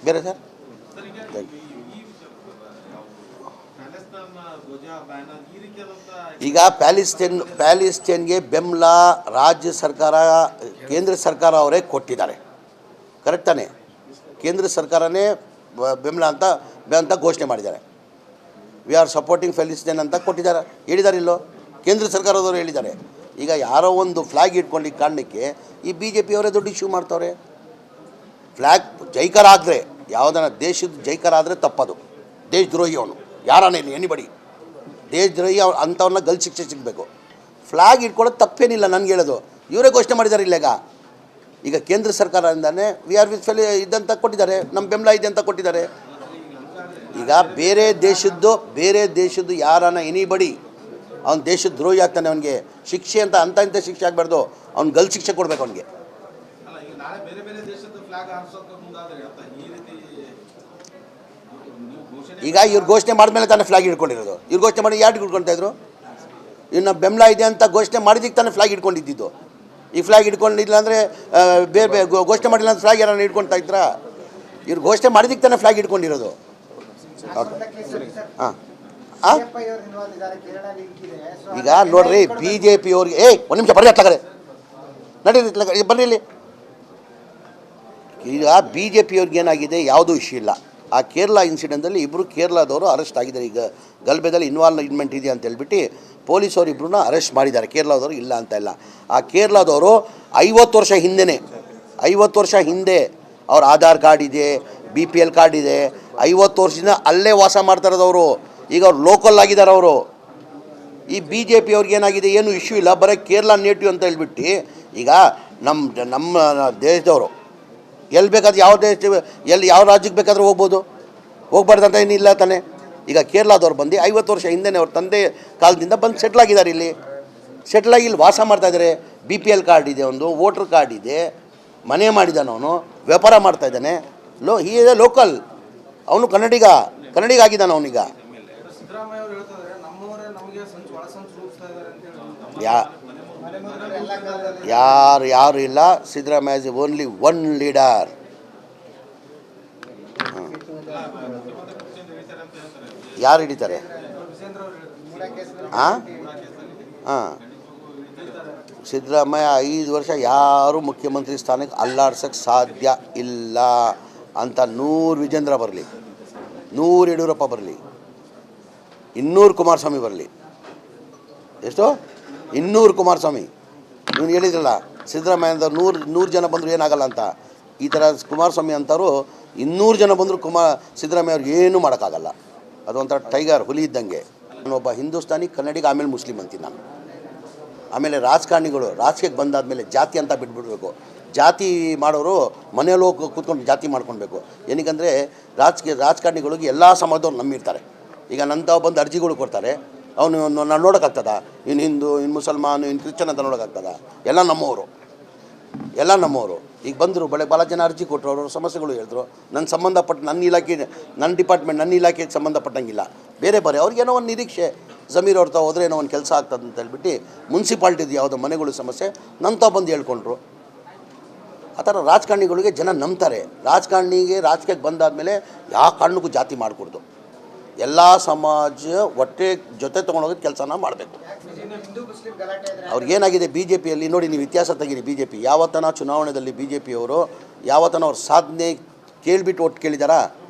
ಬೇರೆ ಸರ್. ಈಗ ಪ್ಯಾಲಿಸ್ಟೈನ್ಗೆ ಬೆಂಬಲ ರಾಜ್ಯ ಸರ್ಕಾರ, ಕೇಂದ್ರ ಸರ್ಕಾರ ಅವರೇ ಕೊಟ್ಟಿದ್ದಾರೆ, ಕರೆಕ್ಟ್ ತಾನೆ? ಕೇಂದ್ರ ಸರ್ಕಾರನೇ ಬೆಂಬಲ ಅಂತ ಘೋಷಣೆ ಮಾಡಿದ್ದಾರೆ. ವಿ ಆರ್ ಸಪೋರ್ಟಿಂಗ್ ಪ್ಯಾಲಿಸ್ಟೈನ್ ಅಂತ ಕೊಟ್ಟಿದ್ದಾರೆ, ಹೇಳಿದ್ದಾರೆ ಇಲ್ಲೋ? ಕೇಂದ್ರ ಸರ್ಕಾರದವರು ಹೇಳಿದ್ದಾರೆ. ಈಗ ಯಾರೋ ಒಂದು ಫ್ಲ್ಯಾಗ್ ಇಟ್ಕೊಂಡು ಕಾರಣಕ್ಕೆ ಈ ಬಿ ಜೆ ಪಿಯವರೇ ದೊಡ್ಡ ಇಶ್ಯೂ ಮಾಡ್ತವ್ರೆ. ಫ್ಲ್ಯಾಗ್ ಜೈಕರ ಆದರೆ, ಯಾವುದನ್ನ ದೇಶದ ಜೈಕರ ಆದರೆ ತಪ್ಪದು. ದೇಶದ್ರೋಹಿ ಅವನು, ಯಾರನೇ ಇಲ್ಲಿ ಎನಿಬಡಿ ದೇಶದ್ರೋಹಿ ಅಂಥವನ್ನ ಗಲ್ ಶಿಕ್ಷೆ ಸಿಗಬೇಕು. ಫ್ಲ್ಯಾಗ್ ಇಟ್ಕೊಳ್ಳೋದು ತಪ್ಪೇನಿಲ್ಲ, ನನಗೆ ಹೇಳೋದು ಇವರೇ ಘೋಷಣೆ ಮಾಡಿದ್ದಾರೆ. ಈಗ ಕೇಂದ್ರ ಸರ್ಕಾರದಿಂದನೇ ವಿ ಆರ್ ವಿತ್ ಫೆಲಿ ಇದಂತ ಕೊಟ್ಟಿದ್ದಾರೆ, ನಮ್ಮ ಬೆಂಬಲ ಇದೆ ಅಂತ ಕೊಟ್ಟಿದ್ದಾರೆ. ಈಗ ಬೇರೆ ದೇಶದ್ದು ಯಾರನ್ನ ಎನಿಬಡಿ ಅವ್ನು ದೇಶದ ದ್ರೋಹಿ ಆಗ್ತಾನೆ, ಅವನಿಗೆ ಶಿಕ್ಷೆ ಅಂತ ಇಂಥ ಶಿಕ್ಷೆ ಆಗಬಾರ್ದು, ಅವ್ನು ಗಲ್ ಶಿಕ್ಷೆ ಕೊಡಬೇಕು ಅವನಿಗೆ. ಈಗ ಇವ್ರು ಘೋಷಣೆ ಮಾಡಿದ್ಮೇಲೆ ತಾನೇ ಫ್ಲಾಗ್ ಹಿಡ್ಕೊಂಡಿರೋದು. ಇವ್ರು ಘೋಷಣೆ ಮಾಡಿ ಯಾರು ಹಿಡ್ಕೊಳ್ತಾ ಇದ್ರು? ಇನ್ನು ಬೆಂಬಲ ಇದೆ ಅಂತ ಘೋಷಣೆ ಮಾಡಿದ್ದಕ್ಕೆ ತಾನೇ ಫ್ಲಾಗ್ ಹಿಡ್ಕೊಂಡಿದ್ದು. ಈ ಫ್ಲಾಗ್ ಹಿಡ್ಕೊಂಡಿಲ್ಲ ಅಂದರೆ ಬೇರೆ ಘೋಷಣೆ ಮಾಡಿಲ್ಲ ಅಂತ ಫ್ಲಾಗ್ ಯಾರನ್ನ ಹಿಡ್ಕೊಳ್ತಾ ಇದ್ರಾ? ಇವ್ರು ಘೋಷಣೆ ಮಾಡಿದ್ದಕ್ಕೆ ತಾನೇ ಫ್ಲಾಗ್ ಹಿಡ್ಕೊಂಡಿರೋದು. ಹಾಂ, ಈಗ ನೋಡ್ರಿ, ಬಿ ಜೆ ಪಿಯವ್ರಿಗೆ ಒಂದು ನಿಮಿಷ ಬರ್ರಿ, ಅಟ್ಲಾಗರೆ ನಡೀರಿ, ಬರ್ರಿ ಇಲ್ಲಿ. ಈಗ ಬಿ ಜೆ ಪಿಯವ್ರಿಗೆ ಏನಾಗಿದೆ, ಯಾವುದೂ ಇಶ್ಯೂ ಇಲ್ಲ. ಆ ಕೇರಳ ಇನ್ಸಿಡೆಂಟಲ್ಲಿ ಇಬ್ಬರು ಕೇರಳದವರು ಅರೆಸ್ಟ್ ಆಗಿದ್ದಾರೆ. ಈಗ ಗಲಭೆದಲ್ಲಿ ಇನ್ವಾಲ್ವ್ಮೆಂಟ್ ಇದೆ ಅಂತ ಹೇಳ್ಬಿಟ್ಟು ಪೊಲೀಸವರು ಇಬ್ಬರನ್ನ ಅರೆಸ್ಟ್ ಮಾಡಿದ್ದಾರೆ. ಕೇರಳದವರು ಇಲ್ಲ ಅಂತ ಇಲ್ಲ. ಆ ಕೇರಳದವರು 50 ವರ್ಷ ಹಿಂದೆ ಅವ್ರ ಆಧಾರ್ ಕಾರ್ಡ್ ಇದೆ, BPL ಕಾರ್ಡ್ ಇದೆ. 50 ವರ್ಷದಿಂದ ಅಲ್ಲೇ ವಾಸ ಮಾಡ್ತಾ ಇರೋದವರು. ಈಗ ಅವ್ರು ಲೋಕಲ್ ಆಗಿದ್ದಾರೆ ಅವರು. ಈ ಬಿ ಜೆ ಪಿಯವ್ರಿಗೆ ಏನಾಗಿದೆ, ಏನು ಇಶ್ಯೂ ಇಲ್ಲ, ಬರೀ ಕೇರಳ ನೇಟಿವ್ ಅಂತ ಹೇಳ್ಬಿಟ್ಟು ಈಗ ನಮ್ಮ ದೇಶದವರು ಎಲ್ಲಿ ಬೇಕಾದ್ರೆ ಯಾವ ರಾಜ್ಯಕ್ಕೆ ಬೇಕಾದರೂ ಹೋಗ್ಬಾರ್ದಂತ ಏನಿಲ್ಲ ತಾನೆ. ಈಗ ಕೇರಳದವ್ರು ಬಂದು 50 ವರ್ಷ ಹಿಂದೆನೇ ಅವ್ರ ತಂದೆ ಕಾಲದಿಂದ ಬಂದು ಸೆಟ್ಲ್ ಆಗಿದ್ದಾರೆ. ಸೆಟ್ಲಾಗಿ ಇಲ್ಲಿ ವಾಸ ಮಾಡ್ತಾಯಿದ್ದಾರೆ. BPL ಕಾರ್ಡ್ ಇದೆ, ಒಂದು ವೋಟ್ರ್ ಕಾರ್ಡ್ ಇದೆ, ಮನೆ ಮಾಡಿದ್ದಾನೆ, ಅವನು ವ್ಯಾಪಾರ ಮಾಡ್ತಾಯಿದ್ದಾನೆ. ಹೀ ಇದೆ ಲೋಕಲ್, ಅವನು ಕನ್ನಡಿಗ ಆಗಿದ್ದಾನೆ ಅವನೀಗ. ಯಾರು ಇಲ್ಲ. Siddaramaiah is only one leader. ಯಾರು ಹಿಡಿತಾರೆ? ಸಿದ್ದರಾಮಯ್ಯ 5 ವರ್ಷ ಯಾರು ಮುಖ್ಯಮಂತ್ರಿ ಸ್ಥಾನಕ್ಕೆ ಅಲ್ಲಾಡ್ಸೋಕ್ಕೆ ಸಾಧ್ಯ ಇಲ್ಲ ಅಂತ 100 ವಿಜೇಂದ್ರ ಬರಲಿ, 100 ಯಡಿಯೂರಪ್ಪ ಬರಲಿ, 200 ಕುಮಾರಸ್ವಾಮಿ ಬರಲಿ. ಎಷ್ಟು? 200 ಕುಮಾರಸ್ವಾಮಿ. ಇವನು ಹೇಳಿದ್ರಲ್ಲ, ಸಿದ್ದರಾಮಯ್ಯ 100 ಜನ ಬಂದರೂ ಏನಾಗಲ್ಲ ಅಂತ. ಈ ಥರ ಕುಮಾರಸ್ವಾಮಿ ಅಂತಾರು 200 ಜನ ಬಂದರೂ ಸಿದ್ದರಾಮಯ್ಯ ಅವ್ರಿಗೆ ಏನೂ ಮಾಡೋಕ್ಕಾಗಲ್ಲ. ಅದು ಒಂಥರ ಟೈಗರ್, ಹುಲಿ ಇದ್ದಂಗೆ. ನಾನೊಬ್ಬ ಹಿಂದೂಸ್ತಾನಿ ಕನ್ನಡಿಗ, ಆಮೇಲೆ ಮುಸ್ಲಿಂ ಅಂತೀನಿ ನಾನು. ಆಮೇಲೆ ರಾಜಕಾರಣಿಗಳು ರಾಜಕೀಯಕ್ಕೆ ಬಂದಾದಮೇಲೆ ಜಾತಿ ಅಂತ ಬಿಟ್ಬಿಡ್ಬೇಕು. ಜಾತಿ ಮಾಡೋರು ಮನೆಯಲ್ಲಿ ಹೋಗಿ ಕೂತ್ಕೊಂಡು ಜಾತಿ ಮಾಡ್ಕೊಳ್ಬೇಕು. ಏನಕ್ಕಂದರೆ ರಾಜಕಾರಣಿಗಳಿಗೆ ಎಲ್ಲ ಸಮಾಜದವ್ರು ನಂಬಿರ್ತಾರೆ. ಈಗ ನಂತಾವು ಬಂದು ಅರ್ಜಿಗಳು ಕೊಡ್ತಾರೆ, ಅವನು ನಾನು ನೋಡೋಕ್ಕಾಗ್ತದ? ಇನ್ನು ಹಿಂದೂ, ಇನ್ನು ಮುಸಲ್ಮಾನು, ಇನ್ನು ಕ್ರಿಶ್ಚನ್ ಅಂತ ನೋಡೋಕ್ಕಾಗ್ತದ? ಎಲ್ಲ ನಮ್ಮವರು. ಈಗ ಬಂದರು, ಭಾಳ ಜನ ಅರ್ಜಿ ಕೊಟ್ಟರು, ಅವ್ರ ಸಮಸ್ಯೆಗಳು ಹೇಳಿದ್ರು. ನನ್ನ ಇಲಾಖೆಗೆ ಸಂಬಂಧಪಟ್ಟಂಗಿಲ್ಲ, ಬೇರೆ ಅವ್ರಿಗೇನೋ ಒಂದು ನಿರೀಕ್ಷೆ, ಜಮೀರ್ ಅವ್ರ ಹೋದ್ರೆ ಏನೋ ಒಂದು ಕೆಲಸ ಆಗ್ತದೆ ಅಂತ ಹೇಳ್ಬಿಟ್ಟು ಮುನ್ಸಿಪಾಲ್ಟಿದು ಯಾವುದೋ ಮನೆಗಳು ಸಮಸ್ಯೆ ನಂತಾವು ಬಂದು ಹೇಳ್ಕೊಂಡ್ರು. ಆ ಥರ ರಾಜಕಾರಣಿಗಳಿಗೆ ಜನ ನಂಬ್ತಾರೆ. ರಾಜಕೀಯಕ್ಕೆ ಬಂದಾದಮೇಲೆ ಯಾವ ಕಾರಣಕ್ಕೂ ಜಾತಿ ಮಾಡಿಕೊಡ್ದು. ಎಲ್ಲ ಸಮಾಜ ಜೊತೆ ತೊಗೊಂಡೋಗೋದು ಕೆಲಸನ ಮಾಡಬೇಕು. ಅವ್ರಿಗೇನಾಗಿದೆ ಬಿ ಜೆ ಪಿಯಲ್ಲಿ ನೋಡಿ, ನೀವು ಇತಿಹಾಸ ತೆಗೀರಿ. ಬಿ ಜೆ ಪಿ ಯಾವತ್ತನ ಚುನಾವಣೆಯಲ್ಲಿ ಬಿ ಜೆ ಪಿಯವರು ಯಾವತ್ತನ ಅವ್ರ ಸಾಧನೆ ಕೇಳಿಬಿಟ್ಟು ಒಟ್ಟು ಕೇಳಿದಾರಾ?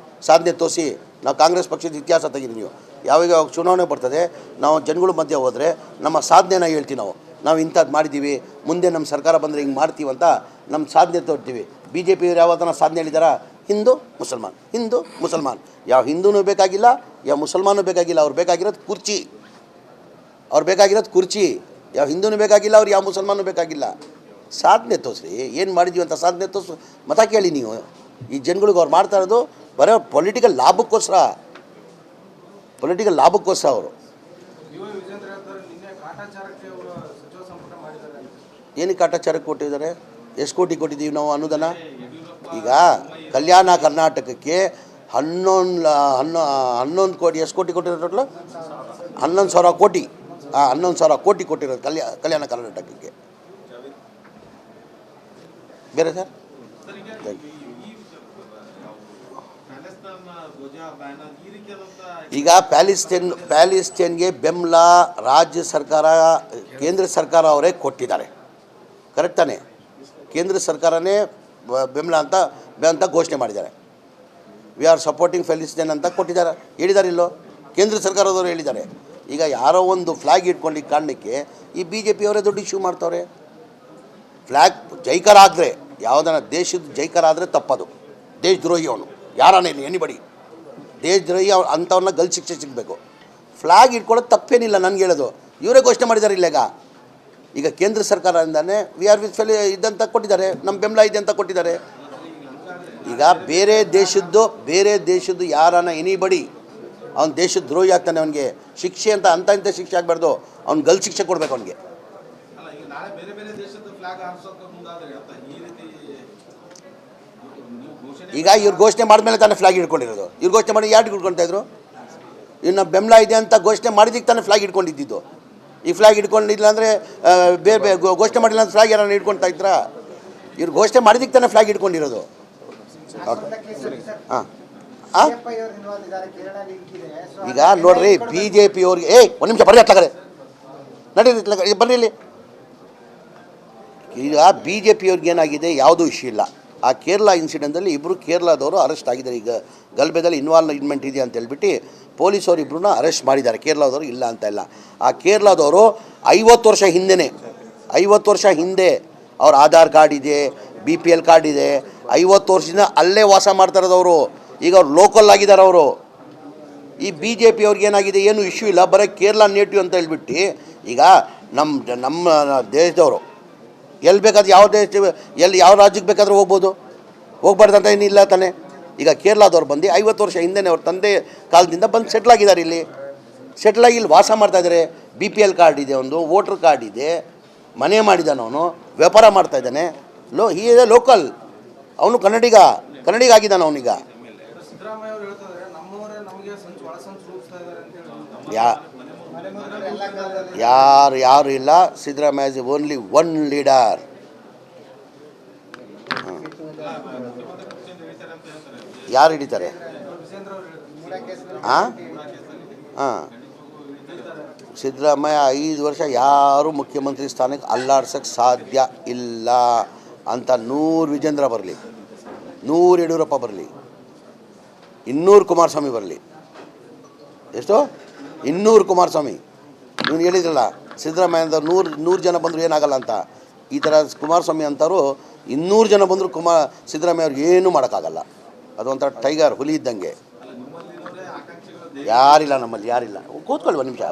ಸಾಧನೆ ತೋರಿಸಿ. ನಾವು ಕಾಂಗ್ರೆಸ್ ಪಕ್ಷದ ಇತಿಹಾಸ ತೆಗೀರಿ ನೀವು. ಯಾವಾಗ ಚುನಾವಣೆ ಬರ್ತದೆ, ನಾವು ಜನಗಳ ಮಧ್ಯೆ ಹೋದರೆ ನಮ್ಮ ಸಾಧನೆನ ಹೇಳ್ತೀವಿ. ನಾವು ಇಂಥದ್ದು ಮಾಡಿದ್ದೀವಿ, ಮುಂದೆ ನಮ್ಮ ಸರ್ಕಾರ ಬಂದರೆ ಹಿಂಗೆ ಮಾಡ್ತೀವಿ ಅಂತ ನಮ್ಮ ಸಾಧನೆ ತೋರ್ತೀವಿ. ಬಿ ಜೆ ಪಿಯವರು ಯಾವತ್ತನ ಸಾಧನೆ ಹೇಳಿದಾರಾ? ಹಿಂದೂ ಮುಸಲ್ಮಾನ್. ಯಾವ ಹಿಂದೂನೂ ಬೇಕಾಗಿಲ್ಲ, ಯಾವ ಮುಸಲ್ಮಾನೂ ಬೇಕಾಗಿಲ್ಲ. ಅವ್ರು ಬೇಕಾಗಿರೋದು ಕುರ್ಚಿ. ಯಾವ ಹಿಂದೂನೂ ಬೇಕಾಗಿಲ್ಲ, ಅವ್ರು ಯಾವ ಮುಸಲ್ಮಾನೂ ಬೇಕಾಗಿಲ್ಲ. ಸಾಧನೆ ತೋರಿಸ್ರಿ, ಏನು ಮಾಡಿದ್ದೀವಿ ಅಂತ ಸಾಧನೆ ತೋರಿಸು. ಮತ ಕೇಳಿ ನೀವು. ಈ ಜನಗಳಿಗೆ ಅವ್ರು ಮಾಡ್ತಾ ಇರೋದು ಬರೋ ಪೊಲಿಟಿಕಲ್ ಲಾಭಕ್ಕೋಸ್ಕರ ಅವರು. ಏನಕ್ಕೆ ಕಾಟಾಚಾರಕ್ಕೆ ಕೊಟ್ಟಿದ್ದಾರೆ? ಎಷ್ಟು ಕೋಟಿ ಕೊಟ್ಟಿದ್ದೀವಿ ನಾವು ಅನುದಾನ? ಈಗ ಕಲ್ಯಾಣ ಕರ್ನಾಟಕಕ್ಕೆ 11 ಕೋಟಿ, ಎಷ್ಟು ಕೋಟಿ ಕೊಟ್ಟಿರೋ ಟೋಟಲ್? 11,000 ಕೋಟಿ. 11,000 ಕೋಟಿ ಕೊಟ್ಟಿರೋದು ಕಲ್ಯಾಣ ಕರ್ನಾಟಕಕ್ಕೆ. ಬೇರೆ ಸರ್? Thank you. ಈಗ ಪ್ಯಾಲಿಸ್ಟೈನ್ಗೆ ಬೆಂಬಲ ರಾಜ್ಯ ಸರ್ಕಾರ, ಕೇಂದ್ರ ಸರ್ಕಾರ ಅವರೇ ಕೊಟ್ಟಿದ್ದಾರೆ. ಕರೆಕ್ಟ್ ತಾನೆ? ಕೇಂದ್ರ ಸರ್ಕಾರನೇ ಬೆಂಬಲ ಅಂತ ಘೋಷಣೆ ಮಾಡಿದ್ದಾರೆ. ವಿ ಆರ್ ಸಪೋರ್ಟಿಂಗ್ ಪ್ಯಾಲಿಸ್ಟೈನ್ ಅಂತ ಕೊಟ್ಟಿದ್ದಾರೆ, ಹೇಳಿದ್ದಾರೆ ಇಲ್ಲೋ? ಕೇಂದ್ರ ಸರ್ಕಾರದವರು ಹೇಳಿದ್ದಾರೆ. ಈಗ ಯಾರೋ ಒಂದು ಫ್ಲ್ಯಾಗ್ ಇಟ್ಕೊಂಡು ಕಾರಣಕ್ಕೆ ಈ BJP ಅವರೇ ದೊಡ್ಡ ಇಶ್ಯೂ ಮಾಡ್ತವ್ರೆ. ಫ್ಲ್ಯಾಗ್ ಜೈಕರ ಆದರೆ, ಯಾವುದನ್ನ ದೇಶದ ಜೈಕರ ಆದರೆ ತಪ್ಪದು. ದೇಶದ್ರೋಹಿ ಅವನು, ಯಾರನೇ ಇಲ್ಲಿ ಎನಿಬಡಿ ದೇಶದ್ರೋಹಿ ಅಂಥವನ್ನ ಗಲ್ ಶಿಕ್ಷೆ ಸಿಗಬೇಕು. ಫ್ಲ್ಯಾಗ್ ಇಟ್ಕೊಳ್ಳೋದು ತಪ್ಪೇನಿಲ್ಲ, ನನಗೆ ಹೇಳೋದು. ಇವರೇ ಘೋಷಣೆ ಮಾಡಿದ್ದಾರೆ ಇಲ್ಲೇಗ. ಈಗ ಕೇಂದ್ರ ಸರ್ಕಾರದಿಂದನೇ ವಿ ಆರ್ ವಿತ್ ಫೆಲಿ ಇದಂತ ಕೊಟ್ಟಿದ್ದಾರೆ, ನಮ್ಮ ಬೆಂಬಲ ಇದೆ ಅಂತ ಕೊಟ್ಟಿದ್ದಾರೆ. ಈಗ ಬೇರೆ ದೇಶದ್ದು ಯಾರನ್ನ ಎನಿಬಡಿ ಅವ್ನು ದೇಶದ ದ್ರೋಹಿ ಆಗ್ತಾನೆ, ಅವನಿಗೆ ಶಿಕ್ಷೆ ಅಂತ ಇಂಥ ಶಿಕ್ಷೆ ಆಗಬಾರ್ದು, ಅವ್ನು ಗಲ್ ಶಿಕ್ಷೆ ಕೊಡಬೇಕು ಅವನಿಗೆ. ಈಗ ಇವ್ರು ಘೋಷಣೆ ಮಾಡಿದ್ಮೇಲೆ ತಾನೇ ಫ್ಲಾಗ್ ಹಿಡ್ಕೊಂಡಿರೋದು. ಇವ್ರು ಘೋಷಣೆ ಮಾಡಿ ಯಾರು ಹಿಡ್ಕೊಳ್ತಾ ಇದ್ರು? ಇನ್ನು ಬೆಂಬಲ ಇದೆ ಅಂತ ಘೋಷಣೆ ಮಾಡಿದ್ದಕ್ಕೆ ತಾನೇ ಫ್ಲಾಗ್ ಹಿಡ್ಕೊಂಡಿದ್ದು. ಈ ಫ್ಲಾಗ್ ಹಿಡ್ಕೊಂಡಿಲ್ಲ ಅಂದರೆ ಬೇರೆ ಘೋಷಣೆ ಮಾಡಿಲ್ಲ ಅಂತ ಫ್ಲಾಗ್ ಯಾರನ್ನ ಹಿಡ್ಕೊಳ್ತಾ ಇದ್ರಾ? ಇವ್ರು ಘೋಷಣೆ ಮಾಡಿದ್ದಕ್ಕೆ ತಾನೇ ಫ್ಲಾಗ್ ಹಿಡ್ಕೊಂಡಿರೋದು. ಹಾಂ ಈಗ ನೋಡ್ರಿ, BJP ಅವ್ರಿಗೆ ಒಂದು ನಿಮಿಷ ಬರ್ರಿ, ಅಟ್ಲಾಗರೆ ನಡೀರಿ, ಬರ್ರಿ ಇಲ್ಲಿ. ಈಗ BJP ಅವ್ರಿಗೆ ಏನಾಗಿದೆ, ಯಾವುದೂ ಇಶ್ಯೂ ಇಲ್ಲ. ಆ ಕೇರಳ ಇನ್ಸಿಡೆಂಟಲ್ಲಿ ಇಬ್ಬರು ಕೇರಳದವರು ಅರೆಸ್ಟ್ ಆಗಿದ್ದಾರೆ. ಈಗ ಗಲಭೆದಲ್ಲಿ ಇನ್ವಾಲ್ವ್ಮೆಂಟ್ ಇದೆ ಅಂತ ಹೇಳ್ಬಿಟ್ಟು ಪೊಲೀಸವರು ಇಬ್ಬರನ್ನ ಅರೆಸ್ಟ್ ಮಾಡಿದ್ದಾರೆ. ಕೇರಳದವರು ಇಲ್ಲ ಅಂತ ಇಲ್ಲ. ಆ ಕೇರಳದವರು 50 ವರ್ಷ ಹಿಂದೆ ಅವ್ರ ಆಧಾರ್ ಕಾರ್ಡ್ ಇದೆ, BPL ಕಾರ್ಡ್ ಇದೆ. 50 ವರ್ಷದಿಂದ ಅಲ್ಲೇ ವಾಸ ಮಾಡ್ತಾ ಇರೋದವರು. ಈಗ ಅವ್ರು ಲೋಕಲ್ ಆಗಿದ್ದಾರೆ ಅವರು. ಈ BJP ಅವ್ರಿಗೆ ಏನಾಗಿದೆ, ಏನು ಇಶ್ಯೂ ಇಲ್ಲ, ಬರೀ ಕೇರಳ ನೇಟಿವ್ ಅಂತ ಹೇಳ್ಬಿಟ್ಟು ಈಗ ನಮ್ಮ ದೇಶದವರು ಎಲ್ಲಿ ಬೇಕಾದ್ರೆ ಯಾವ ರಾಜ್ಯಕ್ಕೆ ಬೇಕಾದರೂ ಹೋಗ್ಬಾರ್ದಂತ ಏನಿಲ್ಲ ತಾನೆ. ಈಗ ಕೇರಳದವ್ರು ಬಂದು 50 ವರ್ಷ ಹಿಂದೆನೇ ಅವ್ರ ತಂದೆ ಕಾಲದಿಂದ ಬಂದು ಸೆಟ್ಲ್ ಆಗಿದ್ದಾರೆ. ಸೆಟ್ಲಾಗಿ ಇಲ್ಲಿ ವಾಸ ಮಾಡ್ತಾಯಿದ್ದಾರೆ. BPL ಕಾರ್ಡ್ ಇದೆ, ಒಂದು ವೋಟ್ರ್ ಕಾರ್ಡ್ ಇದೆ, ಮನೆ ಮಾಡಿದ್ದಾನೆ, ಅವನು ವ್ಯಾಪಾರ ಮಾಡ್ತಾಯಿದ್ದಾನೆ. ಹೀ ಇದೆ ಲೋಕಲ್, ಅವನು ಕನ್ನಡಿಗ ಆಗಿದ್ದಾನೆ ಅವನೀಗ. ಯಾರು ಇಲ್ಲ. Siddaramaiah is only one leader. ಯಾರು ಹಿಡಿತಾರೆ? ಸಿದ್ದರಾಮಯ್ಯ 5 ವರ್ಷ ಯಾರು ಮುಖ್ಯಮಂತ್ರಿ ಸ್ಥಾನಕ್ಕೆ ಅಲ್ಲಾಡ್ಸೋಕ್ಕೆ ಸಾಧ್ಯ ಇಲ್ಲ ಅಂತ 100 ವಿಜೇಂದ್ರ ಬರಲಿ, 100 ಯಡಿಯೂರಪ್ಪ ಬರಲಿ, 200 ಕುಮಾರಸ್ವಾಮಿ ಬರಲಿ. ಎಷ್ಟು? 200 ಕುಮಾರಸ್ವಾಮಿ. ಇವನು ಹೇಳಿದ್ರಲ್ಲ, ಸಿದ್ದರಾಮಯ್ಯ 100 ಜನ ಬಂದರೂ ಏನಾಗಲ್ಲ ಅಂತ. ಈ ಥರ ಕುಮಾರಸ್ವಾಮಿ ಅಂತಾರು 200 ಜನ ಬಂದರೂ ಸಿದ್ದರಾಮಯ್ಯ ಅವ್ರಿಗೆ ಏನೂ ಮಾಡೋಕ್ಕಾಗಲ್ಲ. ಅದು ಒಂಥರ ಟೈಗರ್, ಹುಲಿ ಇದ್ದಂಗೆ. ಯಾರಿಲ್ಲ ನಮ್ಮಲ್ಲಿ, ಯಾರಿಲ್ಲ. ಕೂತ್ಕೊಳ್ಳಿ ಒಂದು ನಿಮಿಷ.